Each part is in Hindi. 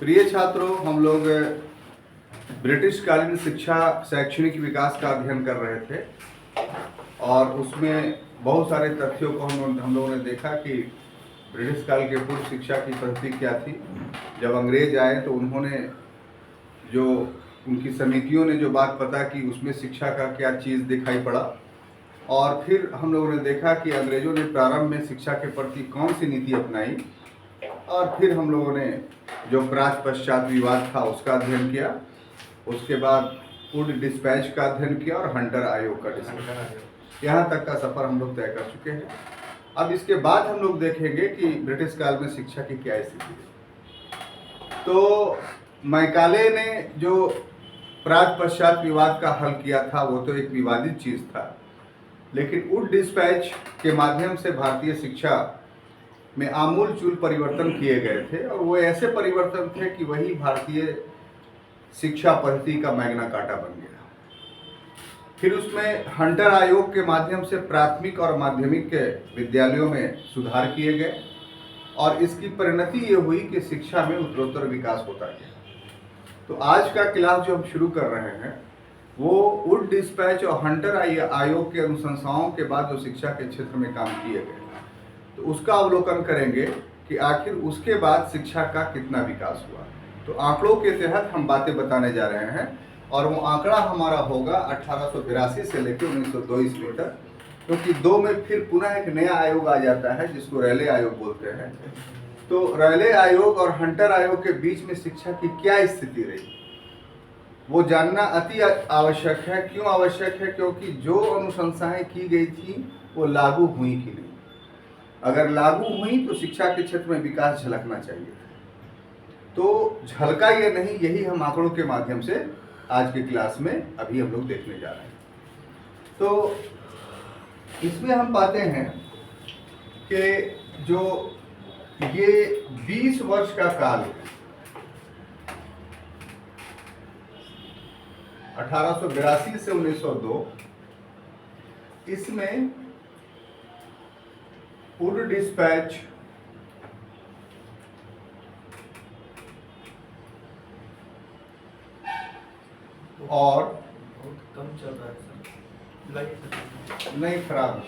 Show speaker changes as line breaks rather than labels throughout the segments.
प्रिय छात्रों, हम लोग ब्रिटिश कालीन शिक्षा शैक्षणिक विकास का अध्ययन कर रहे थे और उसमें बहुत सारे तथ्यों को हम लोगों ने देखा कि ब्रिटिश काल के पूर्व शिक्षा की पद्धति क्या थी। जब अंग्रेज आए तो उन्होंने जो उनकी समितियों ने जो बात पता की उसमें शिक्षा का क्या चीज़ दिखाई पड़ा, और फिर हम लोगों ने देखा कि अंग्रेजों ने प्रारंभ में शिक्षा के प्रति कौन सी नीति अपनाई, और फिर हम लोगों ने जो प्राच्य पश्चात विवाद था उसका अध्ययन किया। उसके बाद वुड डिस्पैच का अध्ययन किया और हंटर आयोग का डिस्कशन। यहाँ तक का सफ़र हम लोग तय कर चुके हैं। अब इसके बाद हम लोग देखेंगे कि ब्रिटिश काल में शिक्षा की क्या स्थिति है। तो मैकाले ने जो प्राच्य पश्चात विवाद का हल किया था वो तो एक विवादित चीज़ था, लेकिन वुड डिस्पैच के माध्यम से भारतीय शिक्षा में आमूल चूल परिवर्तन किए गए थे, और वो ऐसे परिवर्तन थे कि वही भारतीय शिक्षा पद्धति का मैग्ना कार्टा बन गया। फिर उसमें हंटर आयोग के माध्यम से प्राथमिक और माध्यमिक के विद्यालयों में सुधार किए गए, और इसकी परिणति ये हुई कि शिक्षा में उत्तरोत्तर विकास होता गया। तो आज का क्लास जो हम शुरू कर रहे हैं वो वुड डिस्पैच और हंटर आयोग के अनुशंसाओं के बाद जो शिक्षा के क्षेत्र में काम किए गए, तो उसका अवलोकन करेंगे कि आखिर उसके बाद शिक्षा का कितना विकास हुआ। तो आंकड़ों के तहत हम बातें बताने जा रहे हैं, और वो आंकड़ा हमारा होगा 1882 से लेकर 1902 ईस्वी तक, क्योंकि दो में फिर पुनः एक नया आयोग आ जाता है जिसको रैले आयोग बोलते हैं। तो रैले आयोग और हंटर आयोग के बीच में शिक्षा की क्या स्थिति रही वो जानना अति आवश्यक है। क्यों आवश्यक है? क्योंकि जो अनुशंसाएं की गई थी वो लागू हुई कि नहीं। अगर लागू हुई तो शिक्षा के क्षेत्र में विकास झलकना चाहिए, तो झलका ये नहीं, यही हम आंकड़ों के माध्यम से आज की क्लास में अभी हम लोग देखने जा रहे हैं। तो इसमें हम पाते हैं कि जो ये 20 वर्ष का काल है, 1882 से 1902, इसमें वुड डिस्पैच और
कम चल रहा है सर,
नहीं खराब,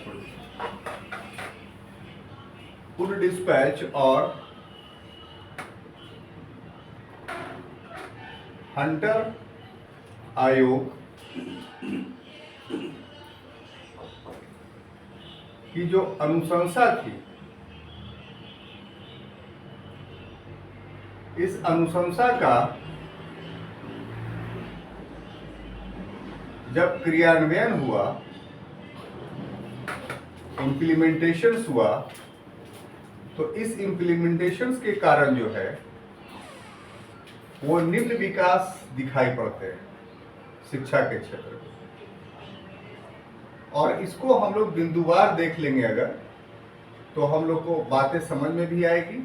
वुड डिस्पैच और हंटर आयोग की जो अनुशंसा थी, इस अनुशंसा का जब क्रियान्वयन हुआ, इम्प्लीमेंटेशंस हुआ, तो इस इम्प्लीमेंटेशंस के कारण जो है वो निम्न विकास दिखाई पड़ते हैं शिक्षा के क्षेत्र में। और इसको हम लोग बिंदुवार देख लेंगे अगर, तो हम लोग को बातें समझ में भी आएगी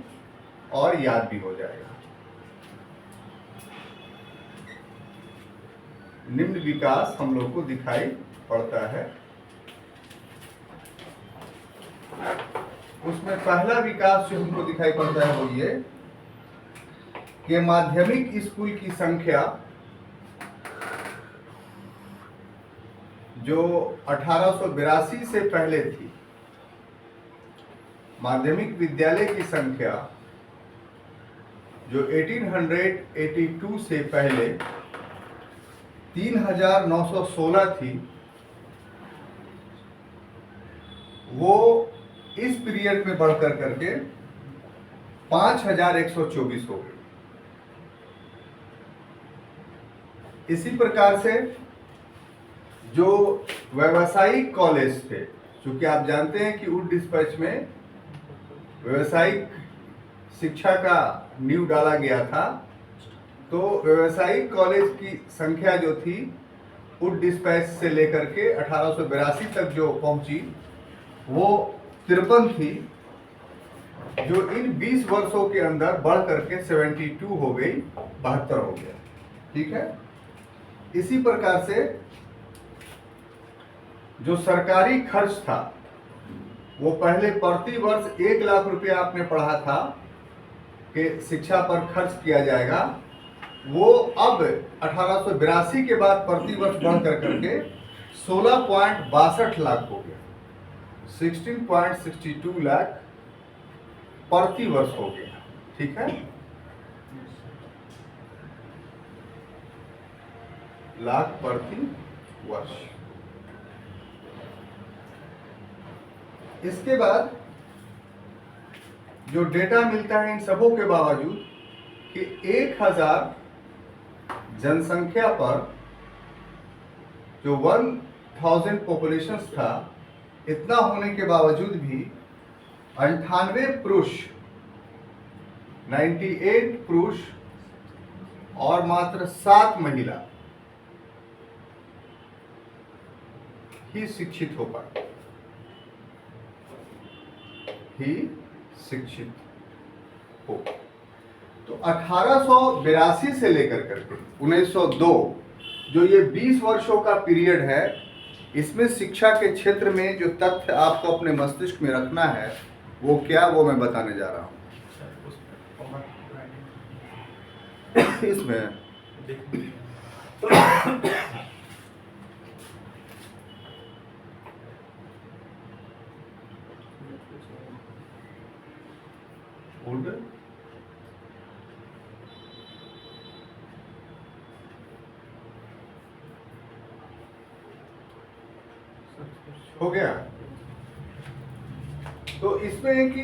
और याद भी हो जाएगा। निम्न विकास हम लोग को दिखाई पड़ता है। उसमें पहला विकास जो हमको दिखाई पड़ता है वो ये कि माध्यमिक स्कूल की संख्या जो 1882 से पहले थी, माध्यमिक विद्यालय की संख्या जो 1882 से पहले 3916 थी, वो इस पीरियड में बढ़कर करके 5124 हो गई। इसी प्रकार से जो व्यावसायिक कॉलेज थे, क्योंकि आप जानते हैं कि वुड डिस्पैच में व्यावसायिक शिक्षा का नींव डाला गया था, तो व्यावसायिक कॉलेज की संख्या जो थी वुड डिस्पैच से लेकर के 1882 तक जो पहुंची वो 53 थी, जो इन 20 वर्षों के अंदर बढ़ करके 72 हो गई, 72 हो गया। ठीक है। इसी प्रकार से जो सरकारी खर्च था वो पहले प्रति वर्ष 1 लाख रुपया आपने पढ़ा था, के शिक्षा पर खर्च किया जाएगा वो अब 1882 के बाद प्रति वर्ष बढ़ करके 16.62 लाख हो गया, 16.62 लाख प्रति वर्ष हो गया। ठीक है, लाख प्रति वर्ष। इसके बाद जो डेटा मिलता है इन सबों के बावजूद कि 1000 जनसंख्या पर जो 1000 पॉपुलेशन था, इतना होने के बावजूद भी 98 पुरुष, 98 पुरुष और मात्र 7 महिला ही शिक्षित हो पाए, ही शिक्षित हो। तो 1882 से लेकर करके 1902 जो ये 20 वर्षों का पीरियड है, इसमें शिक्षा के क्षेत्र में जो तथ्य आपको अपने मस्तिष्क में रखना है वो क्या, वो मैं बताने जा रहा हूं। इसमें हो गया। तो इसमें है कि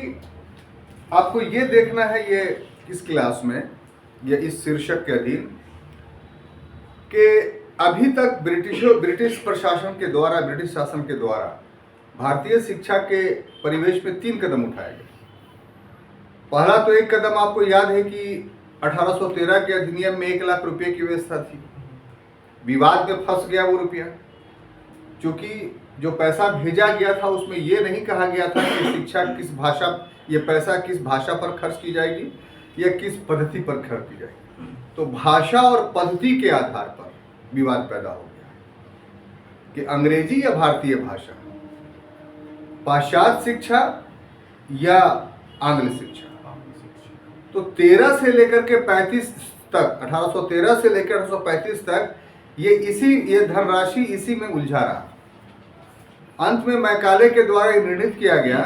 आपको ये देखना है, ये इस क्लास में या इस शीर्षक के अधीन कि अभी तक ब्रिटिश प्रशासन के द्वारा, ब्रिटिश शासन के द्वारा भारतीय शिक्षा के परिवेश में 3 कदम उठाए गए। पहला तो एक कदम आपको याद है कि 1813 के अधिनियम में 1 लाख रुपए की व्यवस्था थी। विवाद में फंस गया वो रुपया, क्योंकि जो पैसा भेजा गया था उसमें ये नहीं कहा गया था कि शिक्षा किस भाषा, ये पैसा किस भाषा पर खर्च की जाएगी या किस पद्धति पर खर्च की जाएगी। तो भाषा और पद्धति के आधार पर विवाद पैदा हो गया कि अंग्रेजी या भारतीय भाषा, पाश्चात्य शिक्षा या आंग्ल शिक्षा। तो 13 से लेकर के 35 तक, 1813 से लेकर 1835 तक ये धनराशि इसी में उलझा रहा। अंत में मैकाले के द्वारा ये निर्णित किया गया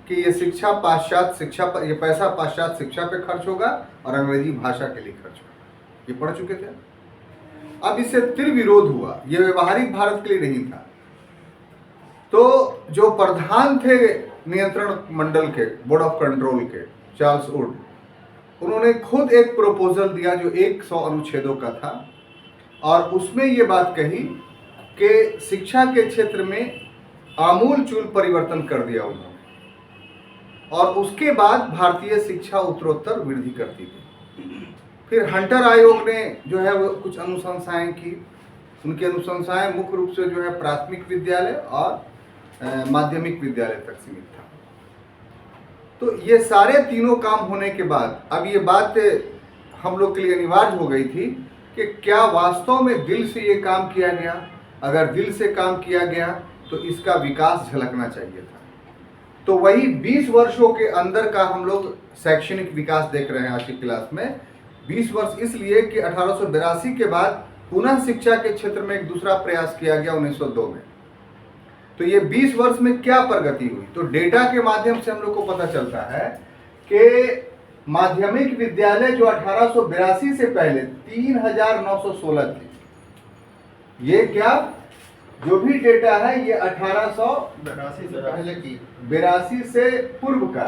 कि ये शिक्षा पाश्चात्य शिक्षा पर, ये पैसा पाश्चात्य शिक्षा पे खर्च होगा और अंग्रेजी भाषा के लिए खर्च होगा। ये पढ़ चुके थे। अब इससे तीव्र विरोध हुआ, ये व्यवहारिक भारत के लिए नहीं था। तो जो प्रधान थे नियंत्रण मंडल के, बोर्ड ऑफ कंट्रोल के, चार्ल्स वुड, उन्होंने खुद एक प्रपोजल दिया जो 100 अनुच्छेदों का था और उसमें ये बात कही कि शिक्षा के क्षेत्र में आमूलचूल परिवर्तन कर दिया उन्होंने और उसके बाद भारतीय शिक्षा उत्तरोत्तर वृद्धि करती गई। फिर हंटर आयोग ने जो है वो कुछ अनुशंसाएं की। उनकी अनुशंसाएं मुख्य रूप से जो है प्राथमिक विद्यालय और माध्यमिक विद्यालय तक सीमित था। तो ये सारे तीनों काम होने के बाद अब ये बात हम लोग के लिए अनिवार्य हो गई थी कि क्या वास्तव में दिल से ये काम किया गया। अगर दिल से काम किया गया तो इसका विकास झलकना चाहिए था। तो वही 20 वर्षों के अंदर का हम लोग शैक्षणिक विकास देख रहे हैं आज की क्लास में। 20 वर्ष इसलिए कि 1882 के बाद पुनः शिक्षा के क्षेत्र में एक दूसरा प्रयास किया गया 1902 में। तो ये 20 वर्ष में क्या प्रगति हुई, तो डेटा के माध्यम से हम लोग को पता चलता है कि माध्यमिक विद्यालय जो 1882 से पहले 3916 थी। ये क्या जो भी डेटा है ये 1882 से पहले की, 82 से पूर्व का,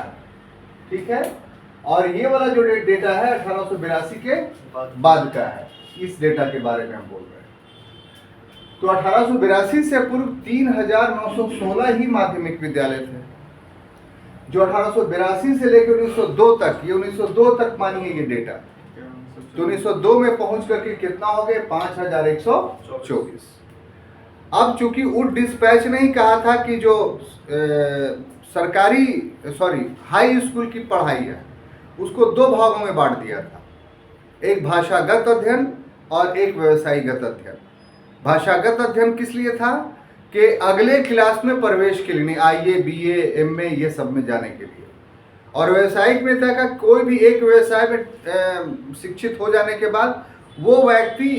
ठीक है। और ये वाला जो डेटा है 1882 के बाद का है। इस डेटा के बारे में हम बोल रहे हैं। तो 1882 से पूर्व 3916 ही माध्यमिक विद्यालय थे। जो 1882 से लेकर 1902 तक, ये 1902 तक मानिए ये डेटा, तो 1902 में पहुंच करके कितना हो गए 5124। अब चूंकि वुड डिस्पैच नहीं कहा था कि जो हाई स्कूल की पढ़ाई है उसको 2 भागों में बांट दिया था, एक भाषागत अध्ययन और एक व्यवसायिक अध्ययन। भाषागत अध्ययन किस लिए था कि अगले क्लास में प्रवेश के लिए, नहीं IA BA MA ये सब में जाने के लिए, और व्यवसायिक मित्रता का कोई भी एक व्यवसाय में शिक्षित हो जाने के बाद वो व्यक्ति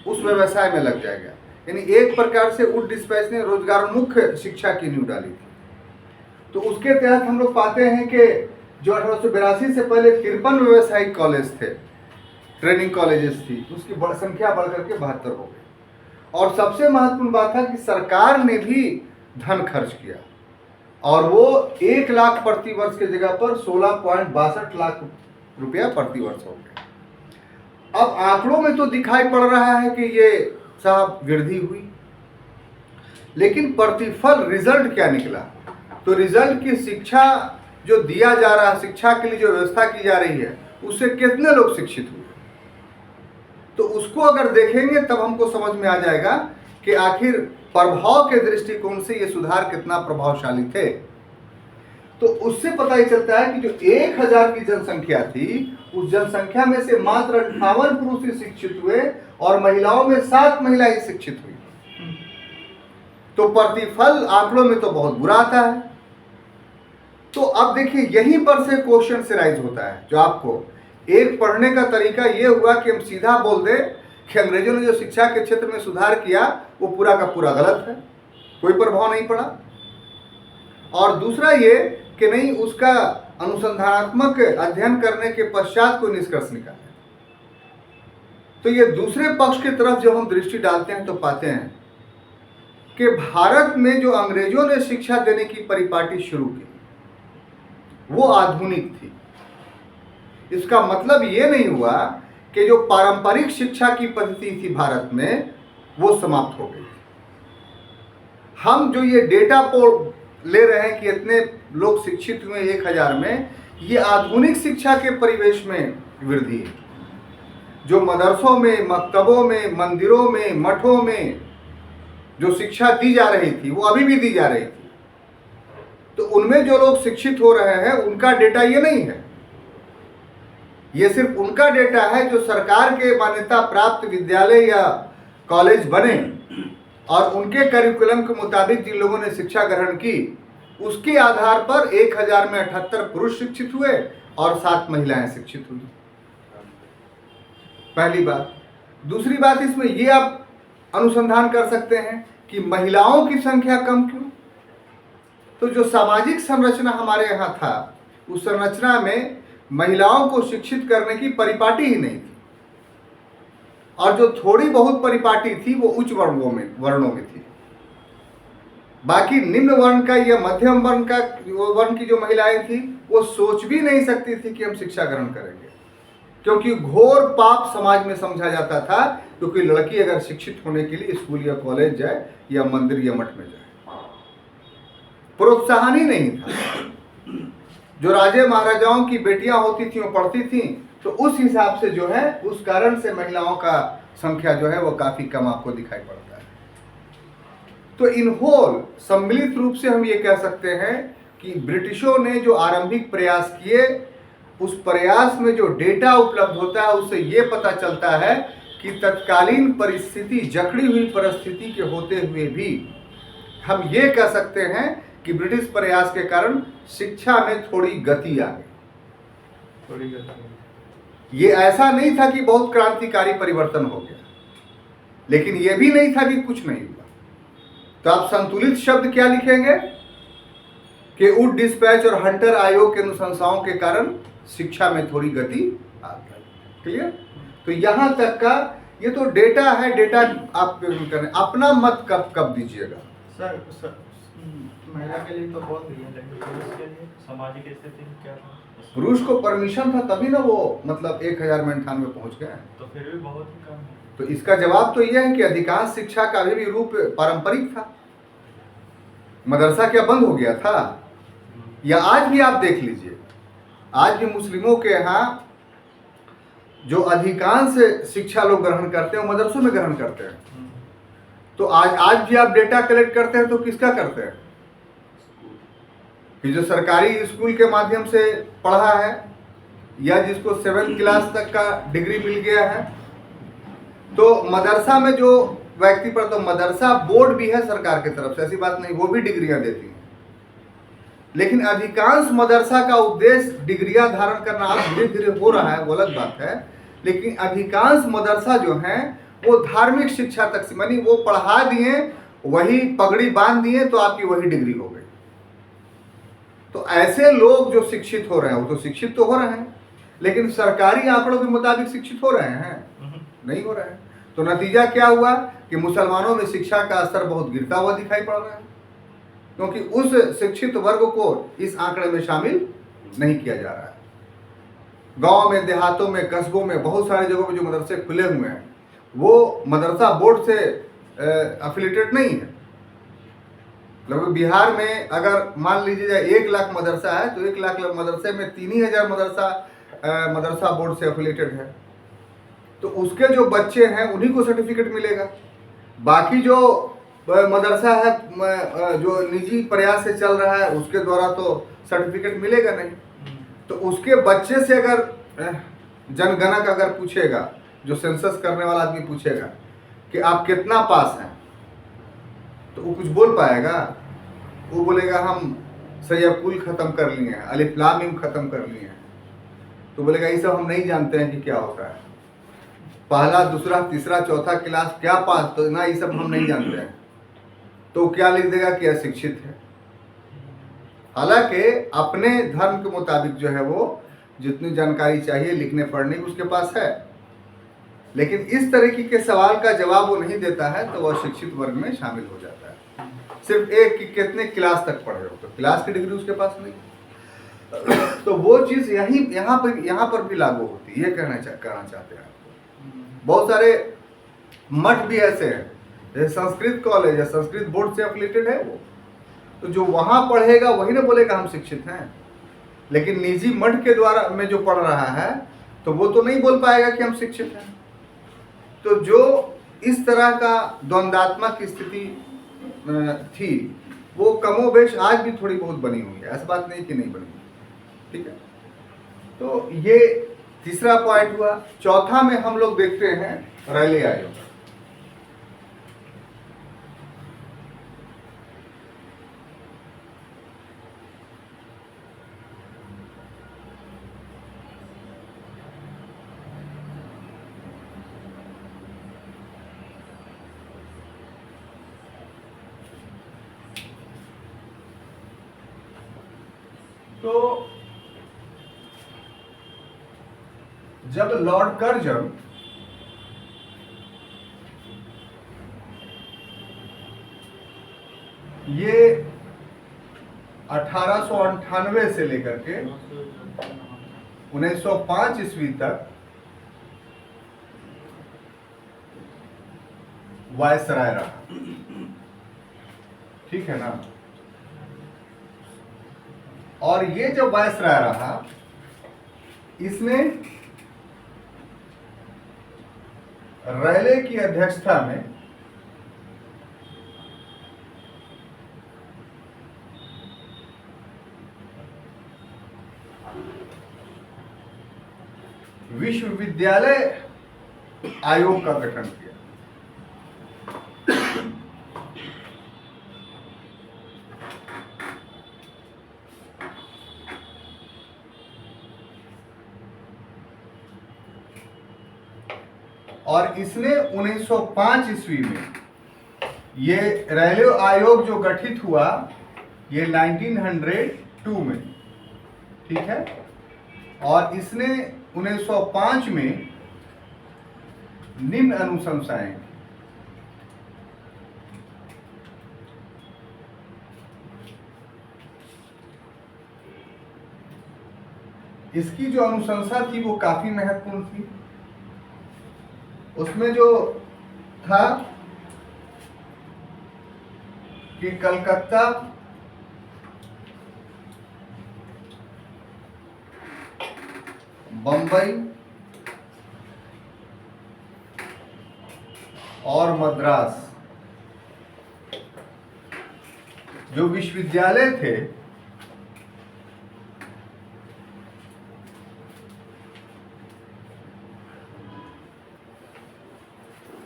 उस व्यवसाय में लग जाएगा। यानी एक प्रकार से वुड डिस्पैच ने रोजगारोन्मुख शिक्षा की नींव डाली थी। तो उसके तहत हम लोग पाते हैं कि जो 1882 से पहले 53 व्यवसायिक कॉलेज थे, ट्रेनिंग कॉलेजेस थी, उसकी संख्या बढ़कर के 72 हो गई। और सबसे महत्वपूर्ण बात था कि सरकार ने भी धन खर्च किया और वो 1 लाख प्रति वर्ष की जगह पर 16.62 लाख रुपया प्रति वर्ष हो गया। अब आंकड़ों में तो दिखाई पड़ रहा है कि ये साहब वृद्धि हुई, लेकिन प्रतिफल रिजल्ट क्या निकला? तो रिजल्ट की शिक्षा जो दिया जा रहा है, शिक्षा के लिए जो व्यवस्था की जा रही है, उससे कितने लोग शिक्षित हुए? तो उसको अगर देखेंगे तब हमको समझ में आ जाएगा कि आखिर प्रभाव के दृष्टिकोण से ये सुधार कितना प्रभावशाली थे। तो उससे पता ही चलता है कि जो 1000 की जनसंख्या थी, उस जनसंख्या में से मात्र 58 पुरुष ही शिक्षित हुए और महिलाओं में 7 महिलाएं शिक्षित हुई। तो प्रतिफल आंकड़ों में तो बहुत बुरा आता है। तो अब देखिए, यहीं पर से क्वेश्चन से राइज होता है, जो आपको एक पढ़ने का तरीका ये हुआ कि हम सीधा बोल दें कि अंग्रेजों ने जो शिक्षा के क्षेत्र में सुधार किया वो पूरा का पूरा गलत है, कोई प्रभाव नहीं पड़ा। और दूसरा ये कि नहीं, उसका अनुसंधानात्मक अध्ययन करने के पश्चात कोई निष्कर्ष निकाले। तो ये दूसरे पक्ष की तरफ जब हम दृष्टि डालते हैं तो पाते हैं कि भारत में जो अंग्रेजों ने शिक्षा देने की परिपाटी शुरू की वो आधुनिक थी। इसका मतलब ये नहीं हुआ कि जो पारंपरिक शिक्षा की पद्धति थी भारत में वो समाप्त हो गई। हम जो ये डेटा ले रहे हैं कि इतने लोग शिक्षित हुए 1000 में, ये आधुनिक शिक्षा के परिवेश में वृद्धि है। जो मदरसों में, मकतबों में, मंदिरों में, मठों में जो शिक्षा दी जा रही थी वो अभी भी दी जा रही थी। तो उनमें जो लोग शिक्षित हो रहे हैं उनका डेटा ये नहीं है, ये सिर्फ उनका डेटा है जो सरकार के मान्यता प्राप्त विद्यालय या कॉलेज बने और उनके करिकुलम के मुताबिक जिन लोगों ने शिक्षा ग्रहण की उसके आधार पर 1000 में 78 पुरुष शिक्षित हुए और 7 महिलाएं शिक्षित हुई। पहली बात। दूसरी बात, इसमें ये आप अनुसंधान कर सकते हैं कि महिलाओं की संख्या कम क्यों? तो जो सामाजिक संरचना हमारे यहाँ था उस संरचना में महिलाओं को शिक्षित करने की परिपाटी ही नहीं थी, और जो थोड़ी बहुत परिपाटी थी वो उच्च वर्णों में थी। बाकी निम्न वर्ण का या मध्यम वर्ण की जो महिलाएं थी वो सोच भी नहीं सकती थी कि हम शिक्षा ग्रहण करेंगे, क्योंकि घोर पाप समाज में समझा जाता था। क्योंकि लड़की अगर शिक्षित होने के लिए स्कूल या कॉलेज जाए या मंदिर या मठ में जाए, प्रोत्साहन ही नहीं था। जो राजे महाराजाओं की बेटियां होती थी वो पढ़ती थी, तो उस हिसाब से जो है उस कारण से महिलाओं का संख्या जो है वो काफी कम आपको दिखाई पड़ता है। तो इन होल सम्मिलित रूप से हम ये कह सकते हैं कि ब्रिटिशों ने जो आरंभिक प्रयास किए, उस प्रयास में जो डेटा उपलब्ध होता है उससे ये पता चलता है कि तत्कालीन परिस्थिति, जकड़ी हुई परिस्थिति के होते हुए भी हम ये कह सकते हैं कि ब्रिटिश प्रयास के कारण शिक्षा में थोड़ी गति आ गई। ये ऐसा नहीं था कि बहुत क्रांतिकारी परिवर्तन हो गया, लेकिन ये भी नहीं था कि कुछ नहीं हुआ। तो आप संतुलित शब्द क्या लिखेंगे कि वुड डिस्पैच और हंटर आयोग के अनुशंसाओं के कारण शिक्षा में थोड़ी गति आ गई। क्लियर? तो यहां तक का ये तो डेटा है, डेटा आप करें, अपना मत कब दीजिएगा।
सर महिला के लिए तो बहुत ही है, लेकिन पुरुष के लिए सामाजिक स्थिति क्या था?
पुरुष को परमिशन था तभी ना वो मतलब 1000 में 98 पहुंच गए।
तो फिर भी बहुत ही कम है।
तो इसका जवाब तो यह है कि अधिकांश शिक्षा का अभी भी रूप पारंपरिक था। मदरसा क्या बंद हो गया था? या आज भी आप देख लीजिए, आज भी मुस्लिमों के यहाँ जो अधिकांश शिक्षा लोग ग्रहण करते हैं वो मदरसों में ग्रहण करते हैं। तो आज भी आप डेटा कलेक्ट करते हैं तो किसका करते हैं? कि जो सरकारी स्कूल के माध्यम से पढ़ा है या जिसको 7th क्लास तक का डिग्री मिल गया है। तो मदरसा में जो व्यक्ति पढ़ता, तो मदरसा बोर्ड भी है सरकार की तरफ से, ऐसी बात नहीं, वो भी डिग्रियां देती हैं। लेकिन अधिकांश मदरसा का उद्देश्य डिग्रियां धारण करना आज धीरे धीरे हो रहा है, वो अलग बात है। लेकिन अधिकांश मदरसा जो हैं वो धार्मिक शिक्षा तक मानी वो पढ़ा दिए, वही पगड़ी बांध दिए तो आपकी वही डिग्री हो गई। तो ऐसे लोग जो शिक्षित हो रहे हैं वो तो शिक्षित तो हो रहे हैं, लेकिन सरकारी आंकड़ों के मुताबिक शिक्षित हो रहे हैं? नहीं हो रहे हैं। तो नतीजा क्या हुआ कि मुसलमानों में शिक्षा का स्तर बहुत गिरता हुआ दिखाई पड़ रहा है, क्योंकि उस शिक्षित वर्ग को इस आंकड़े में शामिल नहीं किया जा रहा है। गांव में, देहातों में, कस्बों में बहुत सारी जगहों पर जो मदरसे खुले हुए हैं वो मदरसा बोर्ड से एफिलिएटेड नहीं है। लगभग बिहार में अगर मान लीजिए 1 लाख मदरसा है तो 1 लाख मदरसे में 3,000 मदरसा बोर्ड से एफिलिएटेड है। तो उसके जो बच्चे हैं उन्हीं को सर्टिफिकेट मिलेगा। बाकी जो मदरसा है जो निजी प्रयास से चल रहा है उसके द्वारा तो सर्टिफिकेट मिलेगा नहीं। तो उसके बच्चे से अगर जनगणक अगर पूछेगा, जो सेंसस करने वाला आदमी पूछेगा कि आप कितना पास हैं, तो वो कुछ बोल पाएगा? वो बोलेगा हम सैयकुल ख़त्म कर लिए हैं, अलिफ लाम मीम ख़त्म कर लिए हैं। तो बोलेगा ये सब हम नहीं जानते हैं कि क्या होता है, पहला, दूसरा, तीसरा, चौथा क्लास क्या पास, तो ना ये सब हम नहीं जानते हैं। तो क्या लिख देगा कि अशिक्षित है। हालांकि अपने धर्म के मुताबिक जो है वो जितनी जानकारी चाहिए लिखने पढ़ने की उसके पास है, लेकिन इस तरीके के सवाल का जवाब वो नहीं देता है तो वह शिक्षित वर्ग में शामिल हो जाता है। सिर्फ एक कि कितने क्लास तक पढ़े हो, तो क्लास की डिग्री उसके पास नहीं। तो वो चीज़ यहाँ पर भी लागू होती है, ये कहना चाहते हैं आपको। बहुत सारे मठ भी ऐसे हैं, जैसे संस्कृत कॉलेज है, संस्कृत बोर्ड से एफिलिएटेड है वो, तो जो वहाँ पढ़ेगा वही ना बोलेगा हम शिक्षित हैं। लेकिन निजी मठ के द्वारा में जो पढ़ रहा है तो वो तो नहीं बोल पाएगा कि हम शिक्षित हैं। तो जो इस तरह का द्वंद्वात्मक स्थिति थी वो कमोबेश आज भी थोड़ी बहुत बनी हुई है, ऐसा बात नहीं कि नहीं बनी हुई। ठीक है, तो ये तीसरा पॉइंट हुआ। चौथा में हम लोग देखते हैं रैले आयोग। तो जब लॉर्ड कर्जन ये 1898 से लेकर के 1905 ईस्वी तक वायसराय रहा, ठीक है ना। और ये जब वायसराय रहा, इसने रैले की अध्यक्षता में विश्वविद्यालय आयोग का गठन किया। और इसने 1905 ईस्वी में ये रैले आयोग जो गठित हुआ ये 1902 में, ठीक है। और इसने 1905 में निम्न अनुशंसाएं की। इसकी जो अनुशंसा थी वो काफी महत्वपूर्ण थी। उसमें जो था कि कलकत्ता, बंबई और मद्रास जो विश्वविद्यालय थे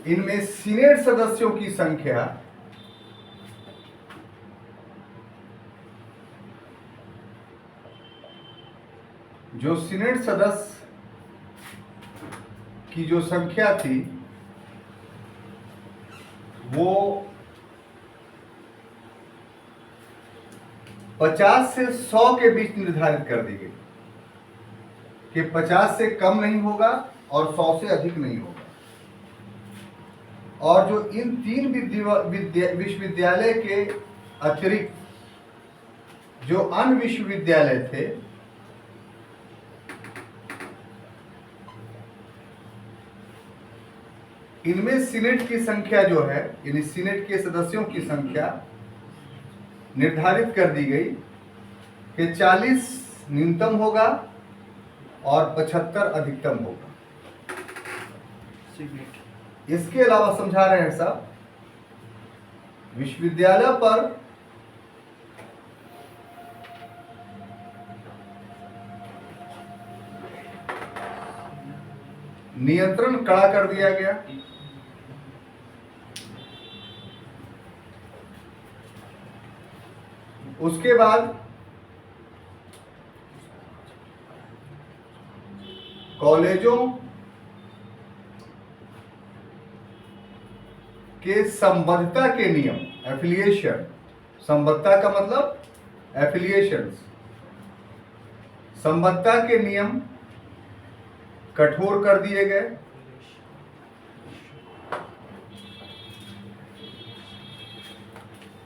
इनमें सीनेट सदस्यों की संख्या जो सीनेट सदस्य की जो संख्या थी वो 50 से 100 के बीच निर्धारित कर दी गई कि 50 से कम नहीं होगा और 100 से अधिक नहीं होगा। और जो इन 3 विश्वविद्यालय के अतिरिक्त जो अन्य विश्वविद्यालय थे इनमें सीनेट की संख्या जो है यानी सीनेट के सदस्यों की संख्या निर्धारित कर दी गई कि 40 न्यूनतम होगा और 75 अधिकतम होगा। इसके अलावा समझा रहे हैं साहब, विश्वविद्यालय पर नियंत्रण कड़ा कर दिया गया। उसके बाद कॉलेजों के संबद्धता के नियम, एफिलिएशन, संबद्धता का मतलब एफिलिएशंस, संबद्धता के नियम कठोर कर दिए गए।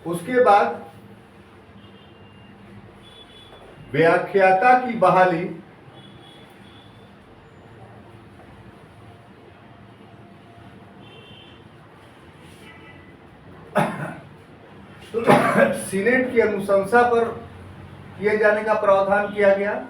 उसके बाद व्याख्याता की बहाली सीनेट की अनुशंसा पर किए जाने का प्रावधान किया गया।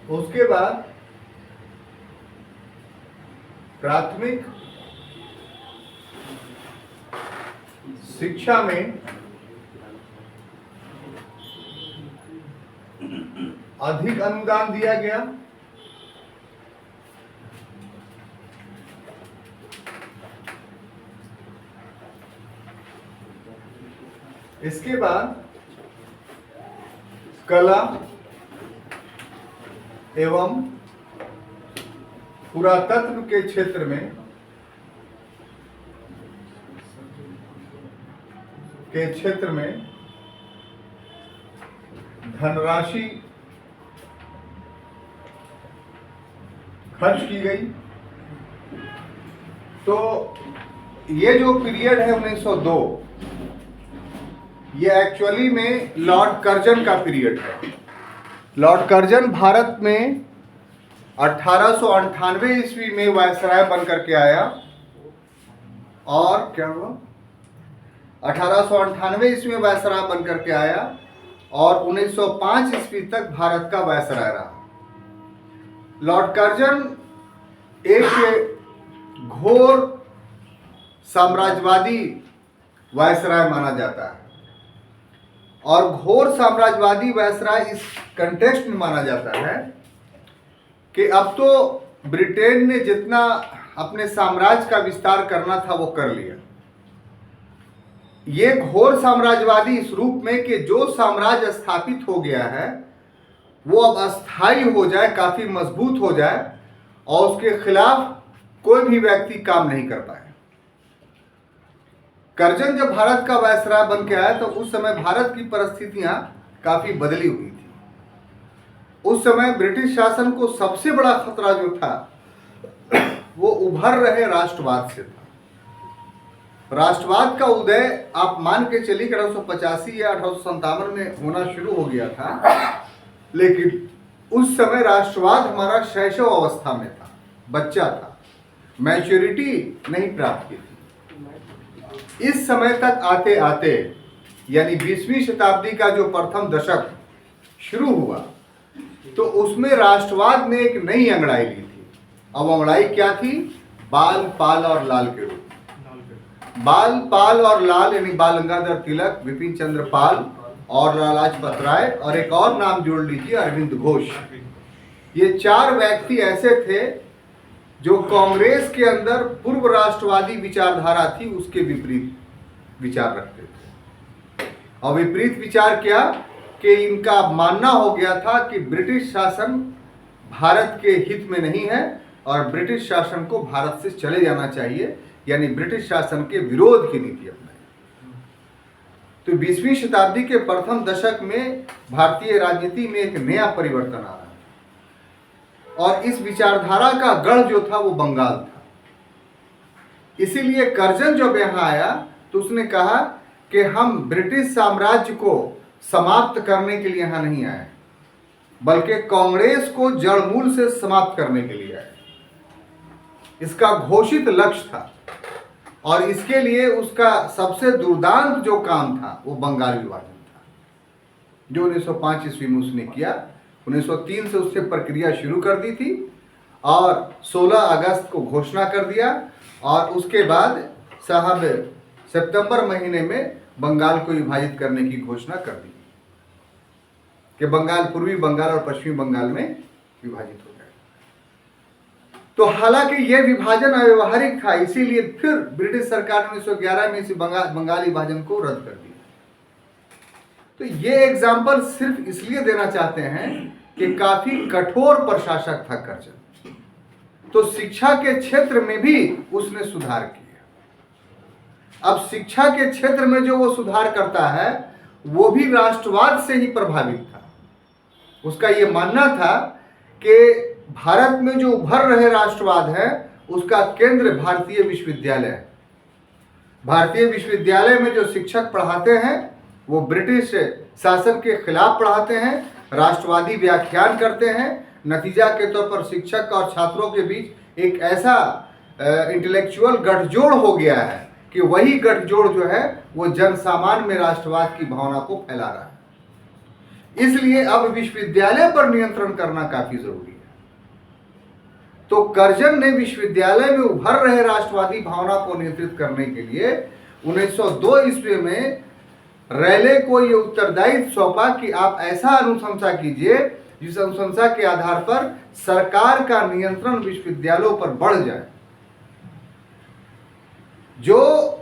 उसके बाद प्राथमिक शिक्षा में अधिक अनुदान दिया गया। इसके बाद कला एवं पुरातत्व के क्षेत्र में धनराशि खर्च की गई। तो ये जो पीरियड है 1902, ये एक्चुअली में लॉर्ड कर्जन का पीरियड है। लॉर्ड कर्जन भारत में 1898 ईस्वी में वायसराय बनकर के आया और क्या हुआ 1898 ईस्वी में वायसराय बनकर के आया और 1905 ईस्वी तक भारत का वायसराय रहा। लॉर्ड कर्जन एक घोर साम्राज्यवादी वायसराय माना जाता है और घोर साम्राज्यवादी वायसराय इस कंटेक्स्ट में माना जाता है कि अब तो ब्रिटेन ने जितना अपने साम्राज्य का विस्तार करना था वो कर लिया। ये घोर साम्राज्यवादी इस रूप में कि जो साम्राज्य स्थापित हो गया है वो अब अस्थायी हो जाए, काफी मजबूत हो जाए और उसके खिलाफ कोई भी व्यक्ति काम नहीं कर पाए। कर्जन जब भारत का वायसराय बन के आया तो उस समय भारत की परिस्थितियां काफी बदली हुई थी। उस समय ब्रिटिश शासन को सबसे बड़ा खतरा जो था वो उभर रहे राष्ट्रवाद से था। राष्ट्रवाद का उदय आप मान के चलिए 1885 या 1857 में होना शुरू हो गया था, लेकिन उस समय राष्ट्रवाद हमारा शैशव अवस्था में था, बच्चा था, मैच्योरिटी नहीं प्राप्त की थी। इस समय तक आते आते यानी 20वीं शताब्दी का जो प्रथम दशक शुरू हुआ तो उसमें राष्ट्रवाद ने एक नई अंगड़ाई ली थी। अब अंगड़ाई क्या थी? बाल, पाल और लाल के रूप। बाल, पाल और लाल यानी बाल गंगाधर तिलक, विपिन चंद्र पाल और लाला लाजपत राय और एक और नाम जोड़ लीजिए, अरविंद घोष। ये 4 व्यक्ति ऐसे थे जो कांग्रेस के अंदर पूर्व राष्ट्रवादी विचारधारा थी उसके विपरीत विचार रखते थे। और विपरीत विचार क्या कि इनका मानना हो गया था कि ब्रिटिश शासन भारत के हित में नहीं है और ब्रिटिश शासन को भारत से चले जाना चाहिए, यानी ब्रिटिश शासन के विरोध की नीति अपनाई। तो 20वीं शताब्दी के प्रथम दशक में भारतीय राजनीति में एक नया परिवर्तन आ रहा है और इस विचारधारा का गढ़ जो था वो बंगाल था। इसीलिए कर्जन जब यहाँ आया तो उसने कहा कि हम ब्रिटिश साम्राज्य को समाप्त करने के लिए यहाँ नहीं आए, बल्कि कांग्रेस को जड़मूल से समाप्त करने के लिए आए। इसका घोषित लक्ष्य था और इसके लिए उसका सबसे दुर्दांत जो काम था वो बंगाल विभाजन था, जो 1905 ईस्वी में उसने किया। 1903 से उससे प्रक्रिया शुरू कर दी थी और 16 अगस्त को घोषणा कर दिया और उसके बाद साहब सितंबर महीने में बंगाल को विभाजित करने की घोषणा कर दी कि बंगाल पूर्वी बंगाल और पश्चिमी बंगाल में विभाजित हो जाएगा। तो हालांकि यह विभाजन अव्यवहारिक था, इसीलिए फिर ब्रिटिश सरकार ने 1911 में इस बंगाल विभाजन को रद्द कर दिया। तो ये एग्जाम्पल सिर्फ इसलिए देना चाहते हैं कि काफी कठोर प्रशासक था कर्जन, तो शिक्षा के क्षेत्र में भी उसने सुधार किया। अब शिक्षा के क्षेत्र में जो वो सुधार करता है वो भी राष्ट्रवाद से ही प्रभावित था। उसका ये मानना था कि भारत में जो उभर रहे राष्ट्रवाद है उसका केंद्र भारतीय विश्वविद्यालय है। भारतीय विश्वविद्यालय में जो शिक्षक पढ़ाते हैं वो ब्रिटिश शासन के खिलाफ पढ़ाते हैं, राष्ट्रवादी व्याख्यान करते हैं। नतीजा के तौर पर शिक्षक और छात्रों के बीच एक ऐसा इंटेलेक्चुअल गठजोड़ हो गया है कि वही गठजोड़ जो है वो जन सामान्य में राष्ट्रवाद की भावना को फैला रहा है। इसलिए अब विश्वविद्यालय पर नियंत्रण करना काफी जरूरी है। तो कर्जन ने विश्वविद्यालय में उभर रहे राष्ट्रवादी भावना को नियंत्रित करने के लिए 1902 ईस्वी में रैले को ये उत्तरदायित्व सौंपा कि आप ऐसा अनुशंसा कीजिए जिस अनुशंसा के आधार पर सरकार का नियंत्रण विश्वविद्यालयों पर बढ़ जाए। जो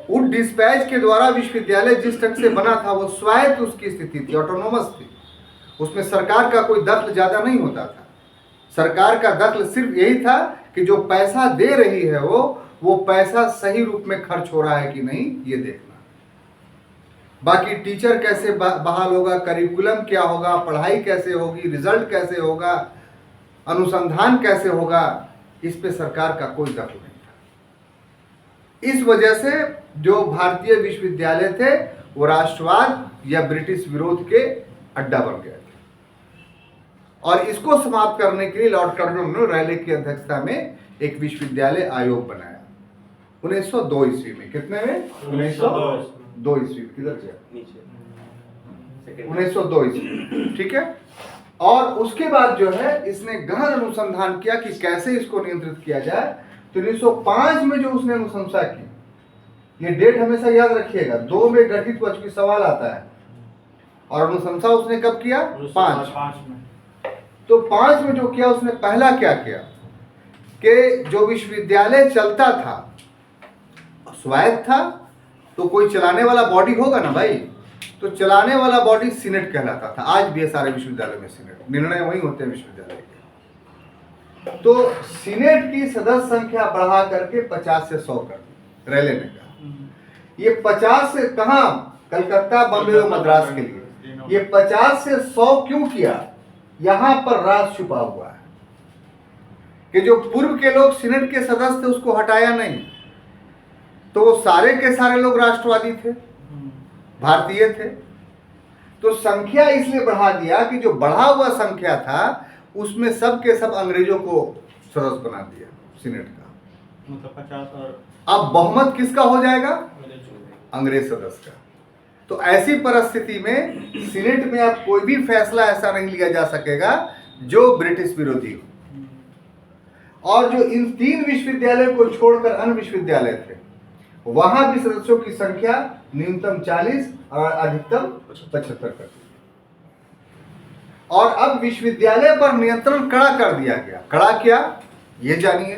वुड डिस्पैच के द्वारा विश्वविद्यालय जिस ढंग से बना था वो स्वायत्त उसकी स्थिति थी, ऑटोनोमस थी। उसमें सरकार का कोई दखल ज्यादा नहीं होता था। सरकार का दखल सिर्फ यही था कि जो पैसा दे रही है वो पैसा सही रूप में खर्च हो रहा है कि नहीं ये देखना। बाकी टीचर कैसे बहाल होगा, करिकुलम क्या होगा, पढ़ाई कैसे होगी, रिजल्ट कैसे होगा, अनुसंधान कैसे होगा, इस पे सरकार का कोई दखल नहीं था। इस वजह से जो भारतीय विश्वविद्यालय थे वो राष्ट्रवाद या ब्रिटिश विरोध के अड्डा बन गए थे। और इसको समाप्त करने के लिए लॉर्ड कर्जन ने रैले की अध्यक्षता में एक विश्वविद्यालय आयोग बनाया 1902 ईस्वी में। कितने में? 1902 ईस्वी। किधर से? 1902 ईस्वी, ठीक है। और उसके बाद जो है इसने गहन अनुसंधान किया कि कैसे इसको नियंत्रित किया जाए। तो 1905 में जो उसने अनुशंसा की, ये डेट हमेशा याद रखिएगा, 2 में गठित हुआ, चूंकि सवाल आता है। और अनुशंसा उसने कब किया? 5 में। तो 5 में जो किया उसने पहला क्या किया कि जो विश्वविद्यालय चलता था स्वायत्त था, तो कोई चलाने वाला बॉडी होगा ना भाई, तो चलाने वाला बॉडी सीनेट कहलाता था। आज भी है सारे विश्वविद्यालय में सीनेट, निर्णय वही होते हैं विश्वविद्यालय के। तो सीनेट की सदस्य संख्या बढ़ा करके 50 से 100 कर दी रैले ने कहा। ये 50 से कहां? कलकत्ता, बम्बे और मद्रास के लिए। ये 50 से 100 क्यों किया? यहां पर राज छुपा हुआ है कि जो पूर्व के लोग सीनेट के सदस्य थे उसको हटाया नहीं, तो वो सारे के सारे लोग राष्ट्रवादी थे, भारतीय थे। तो संख्या इसलिए बढ़ा दिया कि जो बढ़ा हुआ संख्या था उसमें सब के सब अंग्रेजों को सदस्य बना दिया सीनेट का।
मतलब 50 और
अब बहुमत किसका हो जाएगा? अंग्रेज सदस्य का। तो ऐसी परिस्थिति में सीनेट में अब कोई भी फैसला ऐसा नहीं लिया जा सकेगा जो ब्रिटिश विरोधी हो। और जो इन 3 विश्वविद्यालयों को छोड़कर अन्य विश्वविद्यालय थे वहां भी सदस्यों की संख्या न्यूनतम 40 और अधिकतम 75 कर दी। और अब विश्वविद्यालय पर नियंत्रण कड़ा कर दिया गया। कड़ा क्या, ये जानिए।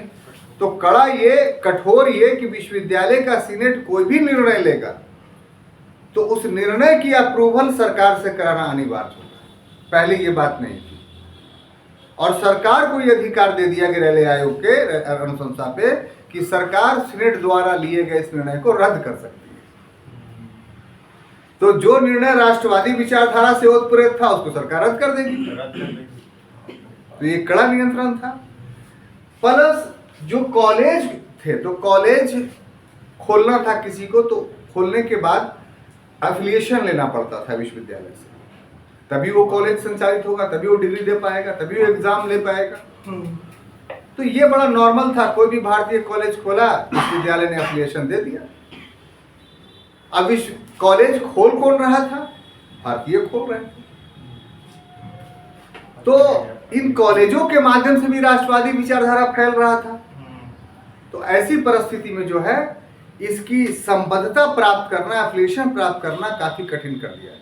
तो कड़ा ये, कठोर ये कि विश्वविद्यालय का सीनेट कोई भी निर्णय लेगा तो उस निर्णय की अप्रूवल सरकार से कराना अनिवार्य होगा। पहले ये बात नहीं थी। और सरकार को ये अधिकार दे दिया गया रेलवे आयोग के अनुशंसा पे कि सरकार सीनेट द्वारा लिए गए इस निर्णय को रद्द कर सकती है। तो जो निर्णय राष्ट्रवादी विचारधारा से ओतप्रोत था उसको सरकार रद्द कर देगी। तो ये कड़ा नियंत्रण था। प्लस जो कॉलेज थे, तो कॉलेज खोलना था किसी को, तो खोलने के बाद एफिलिएशन लेना पड़ता था विश्वविद्यालय से, तभी वो कॉलेज संचालित होगा, तभी वो डिग्री दे पाएगा, तभी वो एग्जाम ले पाएगा। तो ये बड़ा नॉर्मल था। कोई भी भारतीय कॉलेज खोला, विश्वविद्यालय ने एफिलिएशन दे दिया। अब कॉलेज खोल कौन रहा था? भारतीय खोल रहे थे। तो इन कॉलेजों के माध्यम से भी राष्ट्रवादी विचारधारा फैल रहा था। तो ऐसी परिस्थिति में जो है इसकी संबद्धता प्राप्त करना, एफिलिएशन प्राप्त करना काफी कठिन कर दिया है।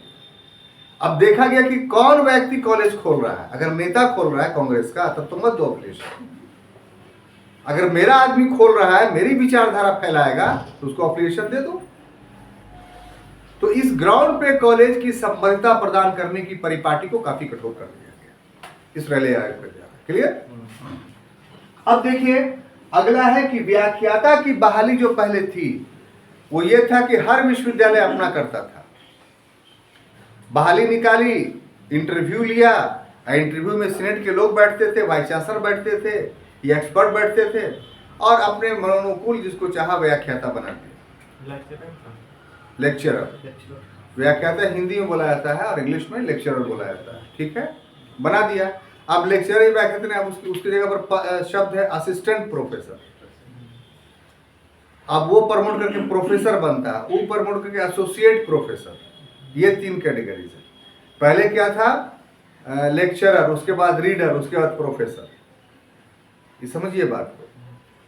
अब देखा गया कि कौन व्यक्ति कॉलेज खोल रहा है। अगर नेता खोल रहा है कांग्रेस का, तब तो मत दो एफिलिएशन। अगर मेरा आदमी खोल रहा है, मेरी विचारधारा फैलाएगा, तो उसको एफिलिएशन दे दो। तो इस ग्राउंड पे कॉलेज की संबद्धता प्रदान करने की परिपाटी को काफी कठोर कर दिया गया इस रेलवे आयोग पर। क्लियर? अब देखिए अगला है कि व्याख्याता की बहाली जो पहले थी वो ये था कि हर विश्वविद्यालय अपना करता था। बहाली निकाली, इंटरव्यू लिया, इंटरव्यू में सीनेट के लोग बैठते थे, वाइस चांसलर बैठते थे, ये एक्सपर्ट बैठते थे और अपने मनोनुकूल जिसको चाहा व्याख्याता बनाते। लेक्चरर, व्याख्याता हिंदी में बोला जाता है और इंग्लिश में लेक्चरर बोला जाता है। ठीक है, बना दिया। अब लेक्चरर ही व्याख्याता ने, अब उसकी जगह पर शब्द है असिस्टेंट प्रोफेसर। अब वो प्रमोट करके प्रोफेसर बनता है, वो प्रमोट करके एसोसिएट प्रोफेसर। ये 3 कैटेगरीज है। पहले क्या था? लेक्चरर, उसके बाद रीडर, उसके बाद प्रोफेसर। ये समझिए बात को।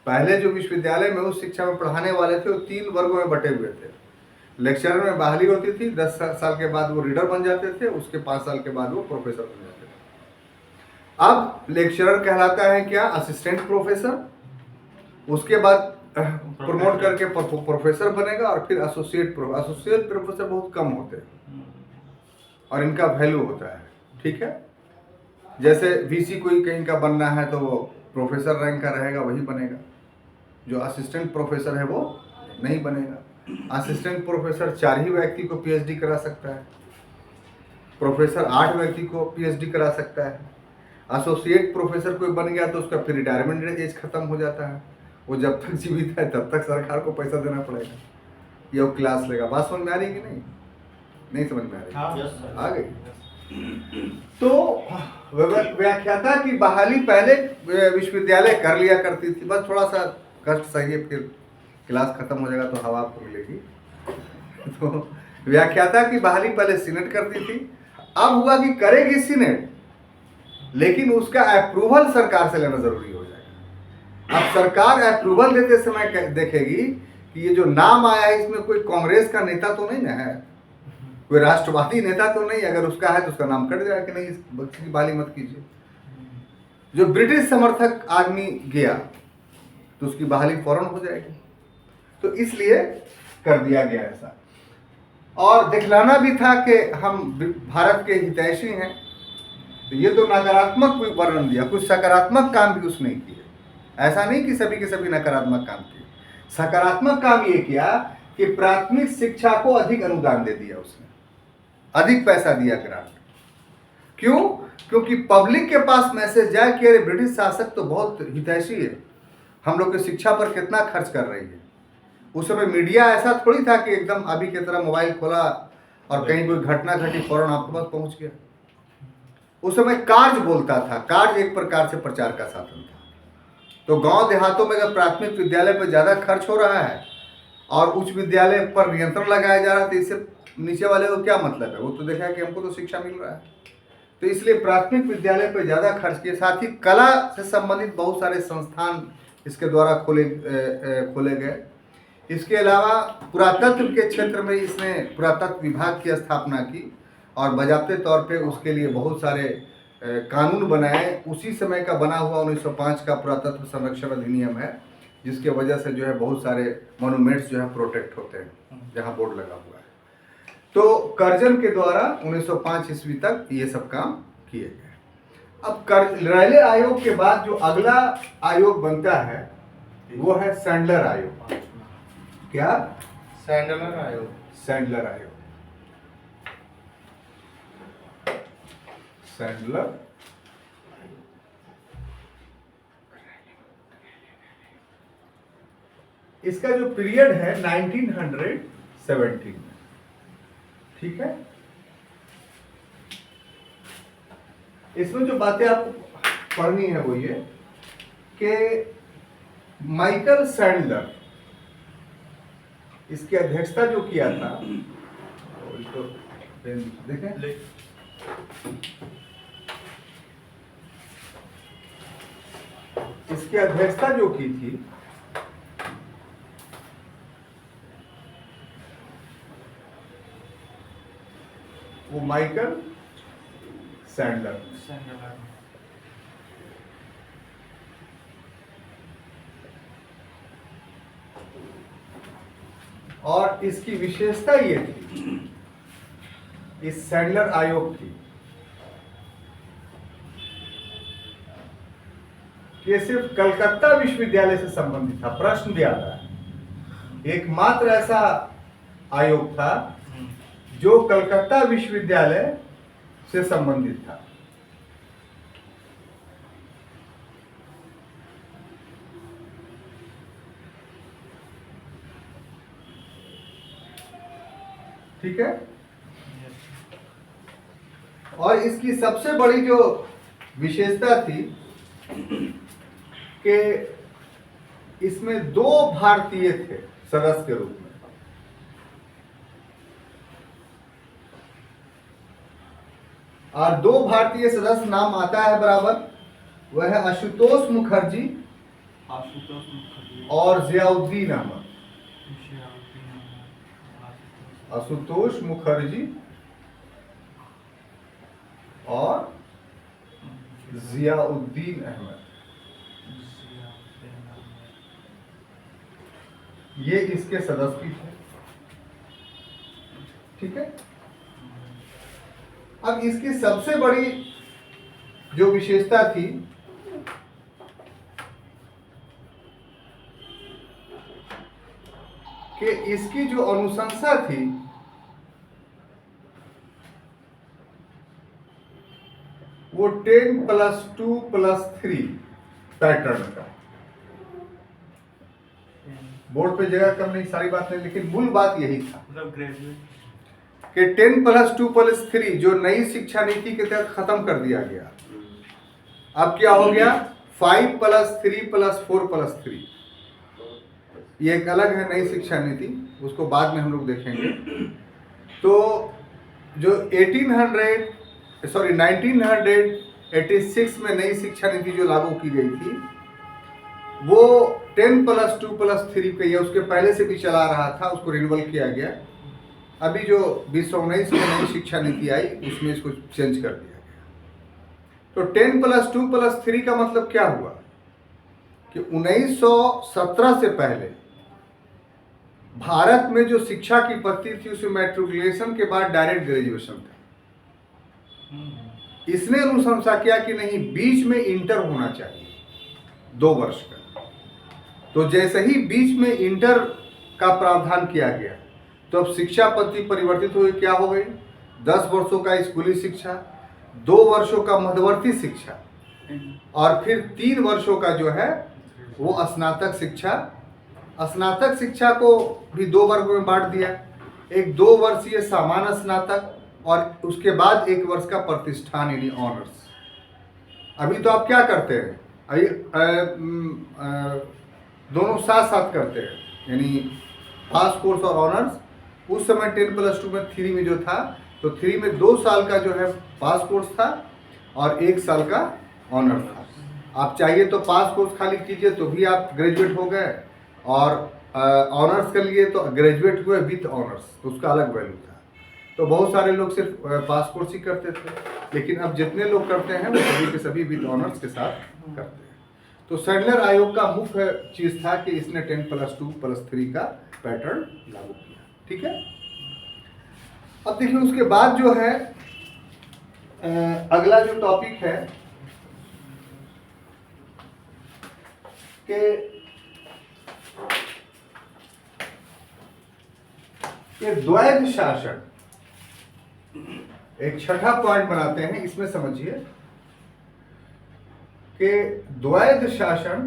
पहले जो विश्वविद्यालय में उस शिक्षा में पढ़ाने वाले थे वो 3 वर्गों में बटे हुए थे। लेक्चरर में बहाली होती थी, 10 साल के बाद वो रीडर बन जाते थे, उसके 5 साल के बाद वो प्रोफेसर बन जाते थे। अब लेक्चरर कहलाता है क्या? Assistant professor. उसके बाद प्रमोट करके प्रोफेसर बनेगा और फिर एसोसिएट प्रोफेसर बहुत कम होते हैं और इनका वैल्यू होता है। ठीक है, जैसे वीसी कोई कहीं का बनना है तो वो प्रोफेसर रैंक का रहेगा, वही बनेगा। जो असिस्टेंट प्रोफेसर है वो नहीं बनेगा। असिस्टेंट प्रोफेसर 4 ही व्यक्ति को पीएचडी करा सकता है, प्रोफेसर 8 व्यक्ति को पीएचडी करा सकता है। एसोसिएट प्रोफेसर कोई बन गया तो उसका फिर रिटायरमेंट एज खत्म हो जाता है। वो जब तक जीवित है तब तक सरकार को पैसा देना पड़ेगा, ये वो क्लास लेगा। बात समझ में आ रही कि नहीं? नहीं समझ में आ रही? आ गई। तो व्याख्याता की बहाली पहले विश्वविद्यालय कर लिया करती थी, बस थोड़ा सा कष्ट सही है, फिर क्लास खत्म हो जाएगा तो हवा आपको मिलेगी। तो व्याख्याता की बहाली पहले सीनेट करती थी। अब हुआ कि करेगी सीनेट, लेकिन उसका अप्रूवल सरकार से लेना जरूरी हो जाएगा। अब सरकार अप्रूवल देते समय देखेगी कि ये जो नाम आया है इसमें कोई कांग्रेस का नेता तो नहीं ना है, कोई राष्ट्रवादी नेता तो नहीं। अगर उसका है तो उसका नाम कट जाएगा कि नहीं, इस बच्चे की बहाली मत कीजिए। जो ब्रिटिश समर्थक आदमी गया तो उसकी बहाली फौरन हो जाएगी। तो इसलिए कर दिया गया ऐसा। और दिखलाना भी था कि हम भारत के हितैषी हैं। तो ये तो नकारात्मक वर्णन दिया, कुछ सकारात्मक काम भी उसने किए। ऐसा नहीं कि सभी के सभी नकारात्मक काम किए। सकारात्मक काम ये किया कि प्राथमिक शिक्षा को अधिक अनुदान दे दिया उसने, अधिक पैसा दिया ग्रांट। क्यों? क्योंकि पब्लिक के पास मैसेज जाए कि अरे ब्रिटिश शासक तो बहुत हितैषी है, हम लोग की शिक्षा पर कितना खर्च कर रही है। उस समय मीडिया ऐसा थोड़ी था कि एकदम अभी की तरह मोबाइल खोला और कहीं कोई घटना घटी फौरन आपके पास पहुंच गया। उस समय कार्य बोलता था, कार्य एक प्रकार से प्रचार का साधन था। तो गांव देहातों में अगर प्राथमिक विद्यालय पर ज़्यादा खर्च हो रहा है और उच्च विद्यालय पर नियंत्रण लगाया जा रहा है, तो इससे नीचे वाले को क्या मतलब है? वो तो देखा कि हमको तो शिक्षा मिल रहा है। तो इसलिए प्राथमिक विद्यालय पर ज़्यादा खर्च के साथ ही कला से संबंधित बहुत सारे संस्थान इसके द्वारा खोले गए। इसके अलावा पुरातत्व के क्षेत्र में इसने पुरातत्व विभाग की स्थापना की और बाज़ाब्ते तौर पे उसके लिए बहुत सारे कानून बनाए। उसी समय का बना हुआ 1905 का पुरातत्व संरक्षण अधिनियम है, जिसके वजह से जो है बहुत सारे मोनूमेंट्स जो है प्रोटेक्ट होते हैं जहाँ बोर्ड लगा हुआ है। तो कर्जन के द्वारा 1905 ईस्वी तक ये सब काम किए गए। अब रैले आयोग के बाद जो अगला आयोग बनता है वो है सैंडलर आयोग। क्या?
सैंडलर आयोग।
सैंडलर आयोग। सैंडलर इसका जो पीरियड है 1917 में, ठीक है। इसमें जो बातें आपको पढ़नी है वो ये कि माइकल सैंडलर इसकी अध्यक्षता जो किया था, इसको देखें, इसकी अध्यक्षता जो की थी वो माइकल सैंडलर। और इसकी विशेषता ये थी इस सैंडलर आयोग की कि सिर्फ कलकत्ता विश्वविद्यालय से संबंधित था। प्रश्न दिया था, एकमात्र ऐसा आयोग था जो कलकत्ता विश्वविद्यालय से संबंधित था। ठीक है। और इसकी सबसे बड़ी जो विशेषता थी कि इसमें 2 भारतीय थे सदस्य के रूप में। और 2 भारतीय सदस्य नाम आता है बराबर, वह है आशुतोष मुखर्जी और जियाउद्दीन अहमद। आशुतोष मुखर्जी और जियाउद्दीन अहमद, ये इसके सदस्य थे। ठीक है। अब इसकी सबसे बड़ी जो विशेषता थी कि इसकी जो अनुशंसा थी वो 10+2+3 पैटर्न का। बोर्ड पे जगह कम नहीं, सारी बात नहीं, लेकिन मूल बात यही था
मतलब ग्रेजुएट
कि 10+2+3 जो नई शिक्षा नीति के तहत खत्म कर दिया गया, अब क्या हो गया 5+3+4+3। ये एक अलग है नई शिक्षा नीति, उसको बाद में हम लोग देखेंगे। तो जो 1986 में नई शिक्षा नीति जो लागू की गई थी वो 10+2+3 पे, या उसके पहले से भी चला रहा था, उसको रिन्यूअल किया गया। अभी जो 2019 में नई शिक्षा नीति आई उसमें इसको चेंज कर दिया गया। तो 10+2+3 का मतलब क्या हुआ कि 1917 से पहले भारत में जो शिक्षा की पद्धति थी उसमें मैट्रिकुलेशन के बाद डायरेक्ट ग्रेजुएशन था। इसने अनुशंसा किया कि नहीं, बीच में इंटर होना चाहिए 2 वर्ष का। तो जैसे ही बीच में इंटर का प्रावधान किया गया तो अब शिक्षा पद्धति परिवर्तित हुई। क्या हो गई? 10 वर्षों का स्कूली शिक्षा, 2 वर्षों का मध्यवर्ती शिक्षा और फिर 3 वर्षों का जो है वो स्नातक शिक्षा। स्नातक शिक्षा को भी 2 वर्गों में बांट दिया, एक 2 वर्षीय सामान्य स्नातक और उसके बाद 1 वर्ष का प्रतिष्ठान यानी ऑनर्स। अभी तो आप क्या करते हैं, अभी दोनों साथ साथ करते हैं, यानी पास कोर्स और ऑनर्स। उस समय 10+2 में 3 में जो था, तो 3 में 2 साल का जो है पास कोर्स था और 1 साल का ऑनर्स था। आप चाहिए तो पास कोर्स खाली कीजिए तो भी आप ग्रेजुएट हो गए, और ऑनर्स कर लिए तो ग्रेजुएट हुए विथ ऑनर्स, तो उसका अलग वैल्यू था। तो बहुत सारे लोग सिर्फ पास कोर्स ही करते थे, लेकिन अब जितने लोग करते हैं वो सभी के सभी विद ऑनर्स के साथ करते हैं। तो सैडलर आयोग का मुख्य चीज था कि इसने 10+2+3 का पैटर्न लागू किया। ठीक है, अब देखिए उसके बाद जो है अगला जो टॉपिक है कि ये द्वैध शासन, एक छठा पॉइंट बनाते हैं, इसमें समझिए कि द्वैध शासन,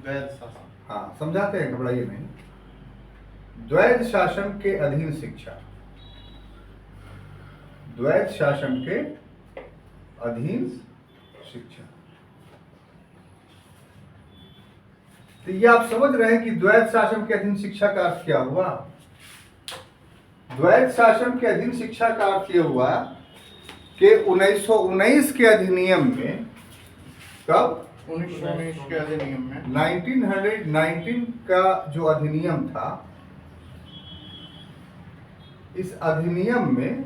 वैध शासन,
हाँ समझाते हैं, घबराइए नहीं, द्वैध शासन के अधीन शिक्षा, द्वैध शासन के अधीन शिक्षा। तो ये आप समझ रहे हैं कि द्वैध शासन के अधीन शिक्षा का अर्थ क्या हुआ। द्वैध शासन के अधीन शिक्षा का अर्थ ये हुआ कि 1919 के अधिनियम में, कब
1919 के अधिनियम में
1919 का जो अधिनियम था, इस अधिनियम में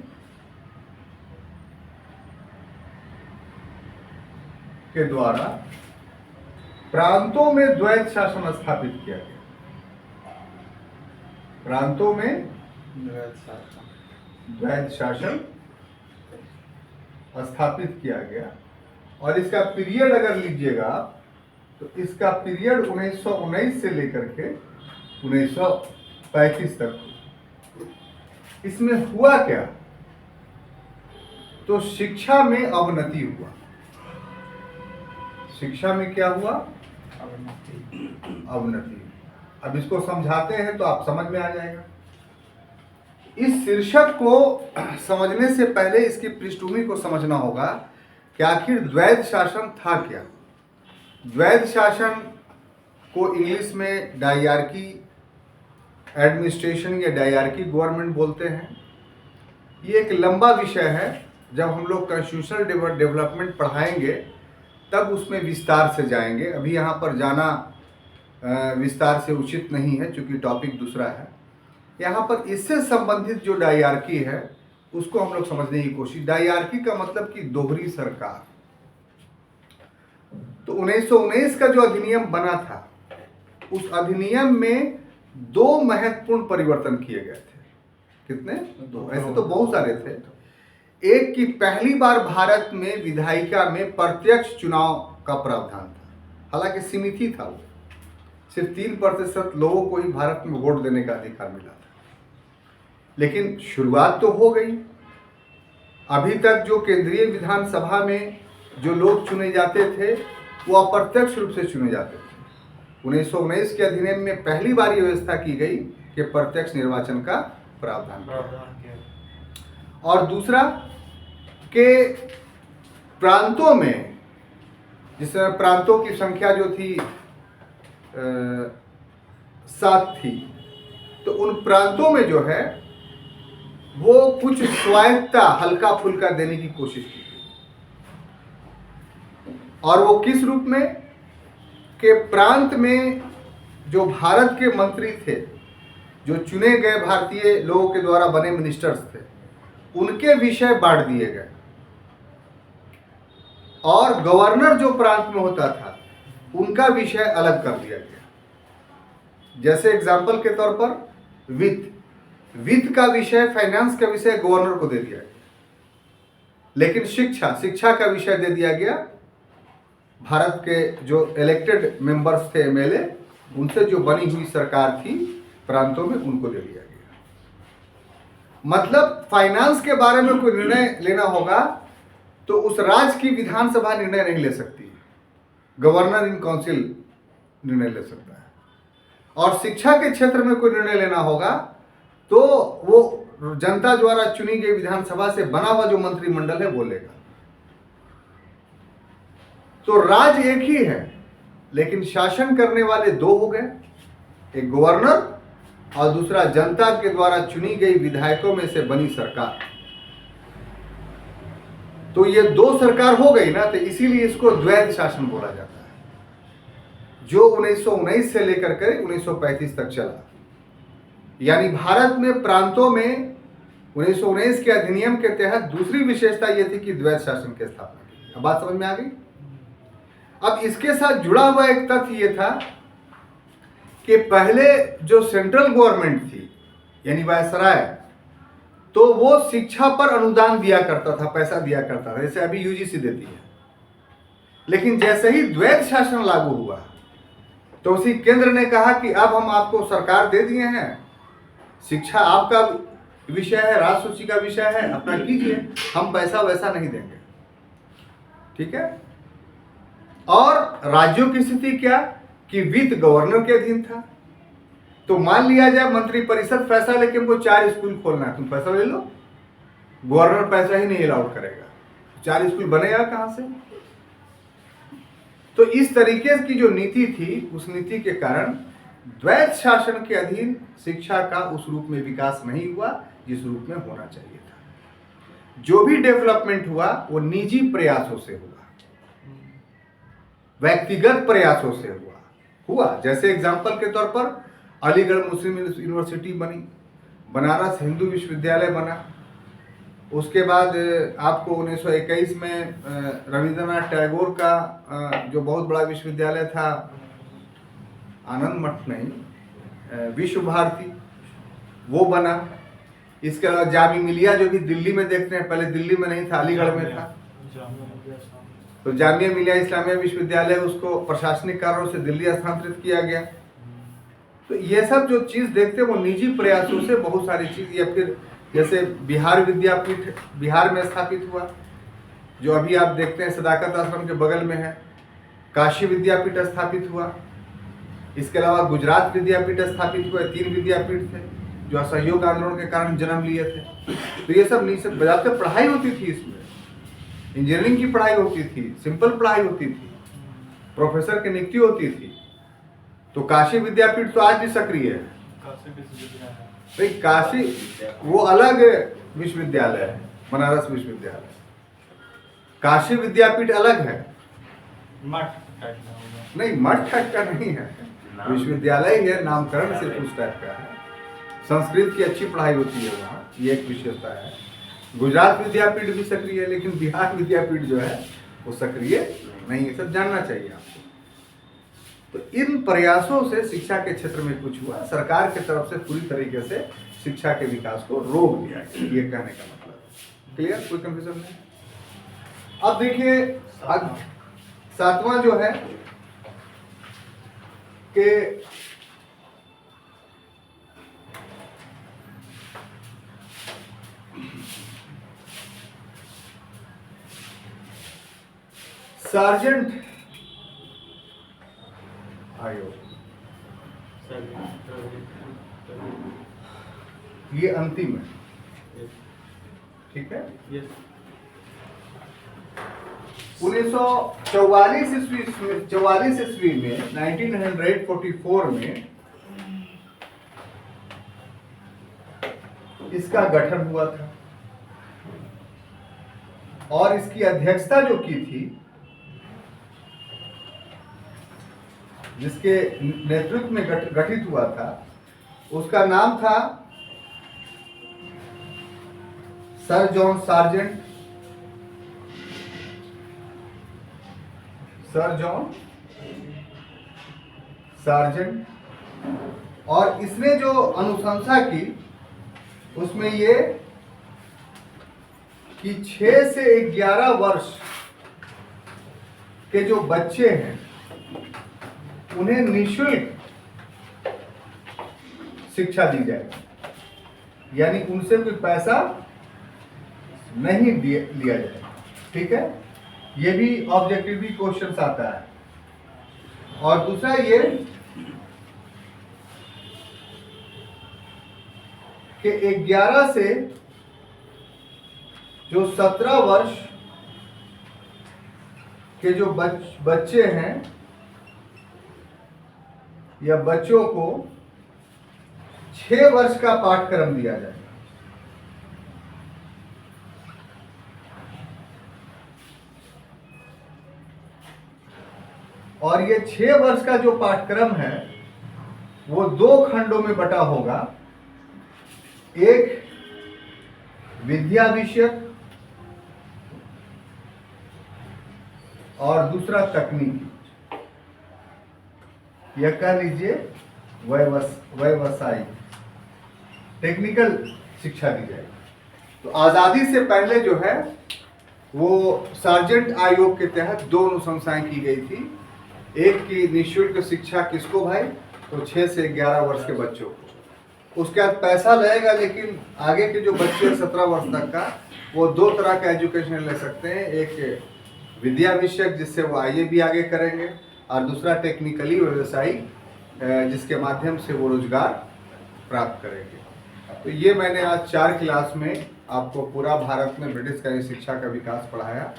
के द्वारा प्रांतों में द्वैध शासन स्थापित किया गया। प्रांतों में द्वैध शासन स्थापित किया गया, और इसका पीरियड अगर लीजिएगा तो इसका पीरियड 1919 से लेकर के 1935 तक। इसमें हुआ क्या, तो शिक्षा में अवनति हुआ। शिक्षा में क्या हुआ, अवनति। अब इसको समझाते हैं तो आप समझ में आ जाएगा। इस शीर्षक को समझने से पहले इसकी पृष्ठभूमि को समझना होगा कि आखिर द्वैध शासन था क्या। द्वैध शासन को इंग्लिश में डायआर्की एडमिनिस्ट्रेशन या डायआर्की गवर्नमेंट बोलते हैं। ये एक लंबा विषय है, जब हम लोग कॉन्स्टिट्यूशनल डेवलपमेंट पढ़ाएंगे तब उसमें विस्तार से जाएंगे। अभी यहाँ पर जाना विस्तार से उचित नहीं है, क्योंकि टॉपिक दूसरा है। यहाँ पर इससे संबंधित जो डायआर्की है उसको हम लोग समझने की कोशिश। डायआर्की का मतलब कि दोहरी सरकार। तो 1919 का जो अधिनियम बना था, उस अधिनियम में 2 महत्वपूर्ण परिवर्तन किए गए थे। कितने? 2। ऐसे तो बहुत सारे थे। एक की पहली बार भारत में विधायिका में प्रत्यक्ष चुनाव का प्रावधान था। हालांकि सीमित ही था, वो सिर्फ 3% लोगों को ही भारत में वोट देने का अधिकार मिला था, लेकिन शुरुआत तो हो गई। अभी तक जो केंद्रीय विधानसभा में जो लोग चुने जाते थे वो अप्रत्यक्ष रूप से चुने जाते थे। 1919 के अधिनियम में पहली बार ये व्यवस्था की गई कि प्रत्यक्ष निर्वाचन का प्रावधान किया। और दूसरा कि प्रांतों में, जिसमें प्रांतों की संख्या जो थी 7 थी, तो उन प्रांतों में जो है वो कुछ स्वायत्तता हल्का फुल्का देने की कोशिश की। और वो किस रूप में, कि प्रांत में जो भारत के मंत्री थे, जो चुने गए भारतीय लोगों के द्वारा बने मिनिस्टर्स थे, उनके विषय बांट दिए गए। और गवर्नर जो प्रांत में होता था उनका विषय अलग कर दिया गया। जैसे एग्जाम्पल के तौर पर वित्त का विषय, फाइनेंस का विषय गवर्नर को दे दिया गया, लेकिन शिक्षा का विषय दे दिया गया भारत के जो इलेक्टेड मेंबर्स थे, एमएलए, उनसे जो बनी हुई सरकार थी प्रांतों में, उनको दे दिया गया। मतलब फाइनेंस के बारे में कोई निर्णय लेना होगा तो उस राज्य की विधानसभा निर्णय नहीं ले सकती, गवर्नर इन काउंसिल निर्णय ले सकता है। और शिक्षा के क्षेत्र में कोई निर्णय लेना होगा तो वो जनता द्वारा चुनी गई विधानसभा से बना हुआ जो मंत्रिमंडल है वो लेगा। तो राज्य एक ही है, लेकिन शासन करने वाले 2 हो गए, एक गवर्नर और दूसरा जनता के द्वारा चुनी गई विधायकों में से बनी सरकार। तो ये 2 सरकार हो गई ना, तो इसीलिए इसको द्वैध शासन बोला जाता है, जो 1919 से लेकर के 1935 तक चला। यानी भारत में प्रांतों में 1919 के अधिनियम के तहत दूसरी विशेषता ये थी कि द्वैत शासन की स्थापना की। अब बात समझ में आ गई। अब इसके साथ जुड़ा हुआ एक तथ्य ये था कि पहले जो सेंट्रल गवर्नमेंट थी यानी वायसराय, तो वो शिक्षा पर अनुदान दिया करता था, पैसा दिया करता था, जैसे अभी यूजीसी देती है। लेकिन जैसे ही द्वैत शासन लागू हुआ तो उसी केंद्र ने कहा कि अब हम आपको सरकार दे दिए हैं, शिक्षा आपका विषय है, राजसूची का विषय है, अपना कीजिए, हम पैसा वैसा नहीं देंगे। ठीक है। और राज्यों की स्थिति क्या कि वित्त गवर्नर के अधीन था। तो मान लिया जाए मंत्री परिषद फैसला लेके हमको 4 स्कूल खोलना है, तुम पैसा ले लो, गवर्नर पैसा ही नहीं अलाउड करेगा, 4 स्कूल बनेगा कहां से। तो इस तरीके की जो नीति थी, उस नीति के कारण द्वैत शासन के अधीन शिक्षा का उस रूप में विकास नहीं हुआ जिस रूप में होना चाहिए था। जो भी डेवलपमेंट हुआ वो निजी प्रयासों से हुआ, व्यक्तिगत प्रयासों से हुआ। जैसे एग्जांपल के तौर पर अलीगढ़ मुस्लिम यूनिवर्सिटी बनी, बनारस हिंदू विश्वविद्यालय बना, उसके बाद आपको 1921 में रविंद्रनाथ टैगोर का जो बहुत बड़ा विश्वविद्यालय था, आनंद मठ नहीं, विश्व भारती, वो बना। इसके अलावा जामिया मिलिया जो भी दिल्ली में देखते हैं, पहले दिल्ली में नहीं था, अलीगढ़ में था। तो जामिया मिलिया इस्लामिया विश्वविद्यालय, उसको प्रशासनिक कारणों से दिल्ली स्थानांतरित किया गया। तो ये सब जो चीज़ देखते हैं वो निजी प्रयासों से बहुत सारी चीज़, या फिर जैसे बिहार विद्यापीठ बिहार में स्थापित हुआ, जो अभी आप देखते हैं सदाकत आश्रम के बगल में है। काशी विद्यापीठ स्थापित हुआ। इसके अलावा गुजरात विद्यापीठ स्थापित हुआ। 3 विद्यापीठ थे जो असहयोग आंदोलन के कारण जन्म लिए थे। तो ये सब बजाते पढ़ाई होती थी, इसमें इंजीनियरिंग की पढ़ाई होती थी, सिंपल पढ़ाई होती थी, प्रोफेसर की नियुक्ति होती थी। तो काशी विद्यापीठ तो आज भी सक्रिय है। भाई काशी वो अलग विश्वविद्यालय है, बनारस विश्वविद्यालय। काशी विद्यापीठ अलग है, नहीं मठ टाइप का नहीं है, विश्वविद्यालय ही है, नामकरण से उस टाइप का है। संस्कृत की अच्छी पढ़ाई होती है वहाँ, ये एक विशेषता है। गुजरात विद्यापीठ भी सक्रिय है, लेकिन बिहार विद्यापीठ जो है वो सक्रिय नहीं है। सब जानना चाहिए आपको। तो इन प्रयासों से शिक्षा के क्षेत्र में कुछ हुआ, सरकार की तरफ से पूरी तरीके से शिक्षा के विकास को रोक दिया गया, ये कहने का मतलब। क्लियर, कोई कंफ्यूजन नहीं। अब देखिए 7वां जो है कि सार्जेंट आयोग, ये अंतिम है। ठीक है। 1944 ईस्वी में 1944 में इसका गठन हुआ था और इसकी अध्यक्षता जो की थी, जिसके नेतृत्व में गठित हुआ था, उसका नाम था सर जॉन सार्जेंट। और इसने जो अनुशंसा की उसमें ये कि 6 से 11 वर्ष के जो बच्चे हैं उन्हें निःशुल्क शिक्षा दी जाएगी, यानी उनसे कोई पैसा नहीं लिया जाए। ठीक है, ये भी ऑब्जेक्टिवली क्वेश्चन आता है। और दूसरा ये कि 11 से जो 17 वर्ष के जो बच्चे हैं या बच्चों को 6 वर्ष का पाठ्यक्रम दिया जाएगा। और ये 6 वर्ष का जो पाठ्यक्रम है वो 2 खंडों में बटा होगा। एक विद्या विषयक और दूसरा तकनीकी, या कह लीजिए व्यवसायिक, टेक्निकल शिक्षा दी जाएगी। तो आज़ादी से पहले जो है वो सार्जेंट आयोग के तहत 2 अनुशंसाएं की गई थी। एक की निःशुल्क शिक्षा किसको भाई, तो 6 से 11 वर्ष के बच्चों को। उसके बाद पैसा लगेगा, लेकिन आगे के जो बच्चे 17 वर्ष तक का, वो 2 तरह का एजुकेशन ले सकते हैं। एक विद्या विषयक, जिससे वो आईए भी आगे करेंगे, और दूसरा टेक्निकली व्यवसायिक, जिसके माध्यम से वो रोजगार प्राप्त करेंगे। तो ये मैंने आज 4 क्लास में आपको पूरा भारत में ब्रिटिशकालीन शिक्षा का विकास पढ़ाया।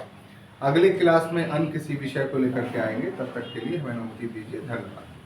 अगली क्लास में अन्य किसी विषय को लेकर के आएंगे, तब तक के लिए हमें अनुमति दीजिए। धन्यवाद।